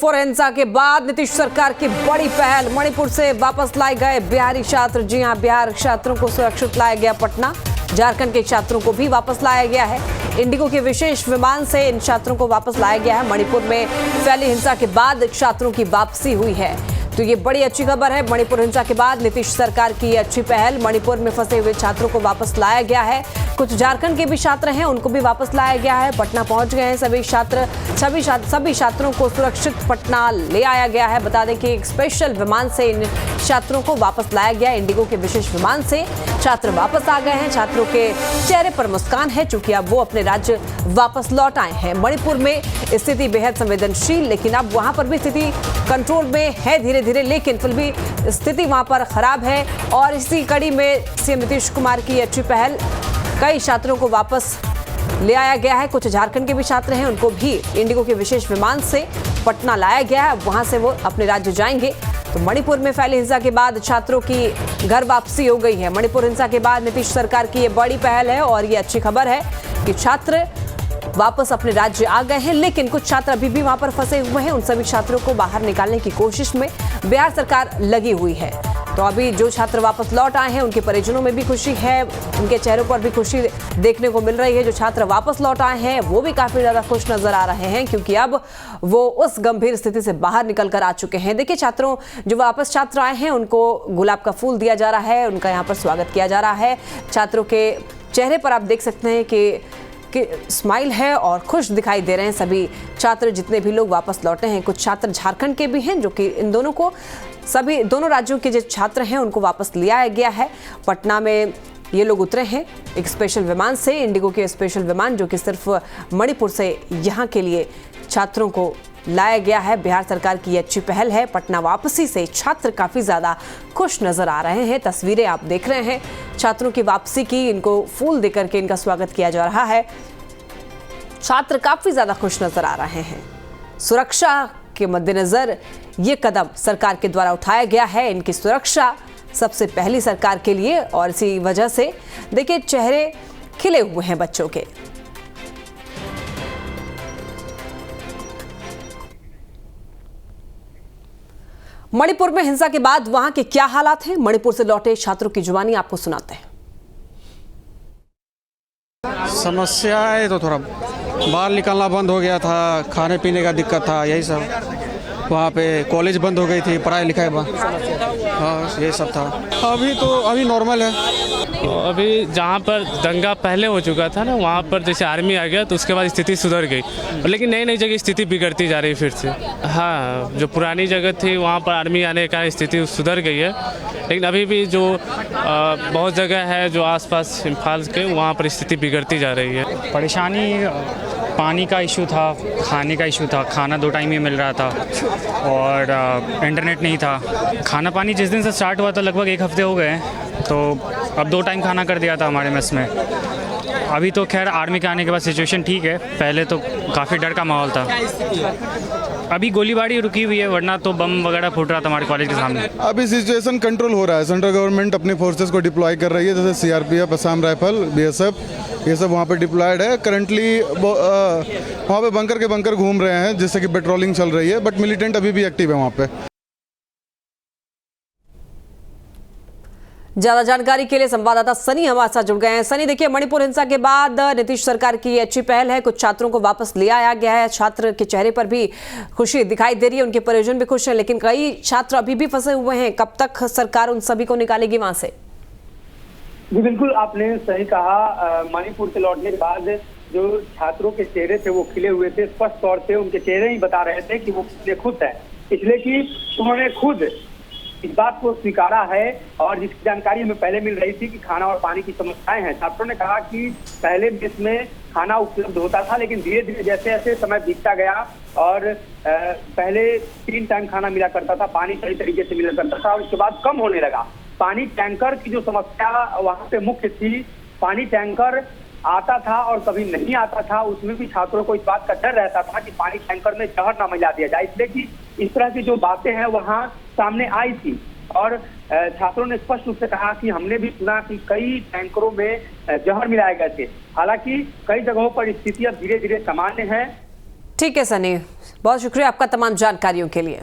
मुजफ्फर हिंसा के बाद नीतीश सरकार की बड़ी पहल, मणिपुर से वापस लाए गए बिहारी छात्र। जी हां, बिहार छात्रों को सुरक्षित लाया गया पटना। झारखंड के छात्रों को भी वापस लाया गया है। इंडिगो के विशेष विमान से इन छात्रों को वापस लाया गया है। मणिपुर में फैली हिंसा के बाद छात्रों की वापसी हुई है, तो ये बड़ी अच्छी खबर है। मणिपुर हिंसा के बाद नीतीश सरकार की अच्छी पहल, मणिपुर में फंसे हुए छात्रों को वापस लाया गया है। कुछ झारखंड के भी छात्र हैं, उनको भी वापस लाया गया है। पटना पहुंच गए हैं सभी छात्र। सभी छात्रों को सुरक्षित पटना ले आया गया है। बता दें कि एक स्पेशल विमान से इन छात्रों को वापस लाया गया। इंडिगो के विशेष विमान से छात्र वापस आ गए हैं। छात्रों के चेहरे पर मुस्कान है, चूंकि अब वो अपने राज्य वापस लौट आए हैं। मणिपुर में स्थिति बेहद संवेदनशील, लेकिन अब वहां पर भी स्थिति कंट्रोल में है धीरे धीरे, लेकिन फिर भी स्थिति वहां पर खराब है। और इसी कड़ी में सीएम नीतीश कुमार की अच्छी पहल, कई छात्रों को वापस ले आया गया है। कुछ झारखंड के भी छात्र हैं, उनको भी इंडिगो के विशेष विमान से पटना लाया गया है। वहां से वो अपने राज्य जाएंगे। तो मणिपुर में फैली हिंसा के बाद छात्रों की घर वापसी हो गई है। मणिपुर हिंसा के बाद नीतीश सरकार की ये बड़ी पहल है और ये अच्छी खबर है कि छात्र वापस अपने राज्य आ गए हैं, लेकिन कुछ छात्र अभी भी वहां पर फंसे हुए हैं। उन सभी छात्रों को बाहर निकालने की कोशिश में बिहार सरकार लगी हुई है। तो अभी जो छात्र वापस लौट आए हैं, उनके परिजनों में भी खुशी है, उनके चेहरों पर भी खुशी देखने को मिल रही है। जो छात्र वापस लौट आए हैं वो भी काफी ज्यादा खुश नजर आ रहे हैं, क्योंकि अब वो उस गंभीर स्थिति से बाहर निकल कर आ चुके हैं। देखिए, छात्रों जो वापस छात्र आए हैं उनको गुलाब का फूल दिया जा रहा है, उनका यहाँ पर स्वागत किया जा रहा है। छात्रों के चेहरे पर आप देख सकते हैं कि स्माइल है और खुश दिखाई दे रहे हैं सभी छात्र, जितने भी लोग वापस लौटे हैं। कुछ छात्र झारखंड के भी हैं, जो कि इन दोनों को सभी दोनों राज्यों के जो छात्र हैं उनको वापस ले आया गया है। पटना में ये लोग उतरे हैं एक स्पेशल विमान से, इंडिगो के स्पेशल विमान, जो कि सिर्फ मणिपुर से यहाँ के लिए छात्रों को लाया गया है। बिहार सरकार की अच्छी पहल है। पटना वापसी से छात्र काफ़ी ज़्यादा खुश नज़र आ रहे हैं। तस्वीरें आप देख रहे हैं छात्रों की वापसी की, इनको फूल देकर के इनका स्वागत किया जा रहा है। छात्र काफ़ी ज़्यादा खुश नज़र आ रहे हैं। सुरक्षा के मद्देनज़र ये कदम सरकार के द्वारा उठाया गया है। इनकी सुरक्षा सबसे पहली सरकार के लिए, और इसी वजह से देखिए चेहरे खिले हुए हैं बच्चों के। मणिपुर में हिंसा के बाद वहां के क्या हालात हैं, मणिपुर से लौटे छात्रों की जुबानी आपको सुनाते हैं। समस्या है तो थोड़ा बाहर निकलना बंद हो गया था, खाने पीने का दिक्कत था, यही सब। वहाँ पे कॉलेज बंद हो गई थी, पढ़ाई लिखाई बंद, हाँ यही सब था। अभी नॉर्मल है। अभी जहाँ पर दंगा पहले हो चुका था ना, वहाँ पर जैसे आर्मी आ गया तो उसके बाद स्थिति सुधर गई, लेकिन नई नई जगह स्थिति बिगड़ती जा रही फिर से। हाँ, जो पुरानी जगह थी वहाँ पर आर्मी आने का स्थिति सुधर गई है, लेकिन अभी भी जो बहुत जगह है जो आसपास इम्फाल के, वहाँ पर स्थिति बिगड़ती जा रही है। परेशानी पानी का इशू था, खाने का इशू था, खाना 2 टाइम ही मिल रहा था और इंटरनेट नहीं था। खाना पानी जिस दिन से स्टार्ट हुआ था लगभग 1 हफ्ते हो गए, तो अब 2 टाइम खाना कर दिया था हमारे मेस में। अभी तो खैर आर्मी के आने के बाद सिचुएशन ठीक है, पहले तो काफ़ी डर का माहौल था। अभी गोलीबारी रुकी हुई है, वरना तो बम वगैरह फूट रहा था हमारे कॉलेज के सामने। अभी सिचुएशन कंट्रोल हो रहा है। सेंट्रल गवर्नमेंट अपनी फोर्सेस को डिप्लॉय कर रही है, जैसे सीआरपीएफ, असम राइफल, बीएसएफ, ये सब वहाँ पे डिप्लॉयड है। करंटली वहाँ पे बंकर के बंकर घूम रहे हैं, जिससे कि पेट्रोलिंग चल रही है, बट मिलिटेंट अभी भी एक्टिव है वहाँ पे। ज्यादा जानकारी के लिए संवाददाता सनी हमारे साथ जुड़ गए हैं। सनी, देखिए, मणिपुर हिंसा के बाद नीतीश सरकार की अच्छी पहल है, कुछ छात्रों को वापस ले आया गया है। छात्र के चेहरे पर भी खुशी दिखाई दे रही है, उनके परिजन भी खुश हैं, लेकिन कई छात्र अभी भी फंसे हुए हैं। कब तक सरकार उन सभी को निकालेगी वहां से? जी बिल्कुल, आपने सही कहा। मणिपुर से लौटने के बाद जो छात्रों के चेहरे थे वो खिले हुए थे। स्पष्ट तौर से उनके चेहरे ही बता रहे थे कि वो कितने खुश हैं, इसलिए कि उन्होंने खुद इस बात को स्वीकारा है। और जिसकी जानकारी हमें पहले मिल रही थी कि खाना और पानी की समस्याएं हैं। छात्रों ने कहा कि पहले मेस में खाना उपलब्ध होता था, लेकिन धीरे धीरे जैसे जैसे समय बीतता गया और पहले 3 टाइम खाना मिला करता था, पानी सही तरीके से मिला करता था, और उसके बाद कम होने लगा। पानी टैंकर की जो समस्या वहाँ पे मुख्य थी, पानी टैंकर आता था और कभी नहीं आता था, उसमें भी छात्रों को इस बात का डर रहता था कि पानी टैंकर में जहर ना मिला दिया जाए, इसलिए कि इस तरह की जो बातें हैं वहाँ सामने आई थी। और छात्रों ने स्पष्ट रूप से कहा कि हमने भी सुना कि कई टैंकरों में जहर मिलाए गए थे। हालांकि कई जगहों पर स्थिति अब धीरे धीरे सामान्य है। ठीक है सनी, बहुत शुक्रिया आपका तमाम जानकारियों के लिए।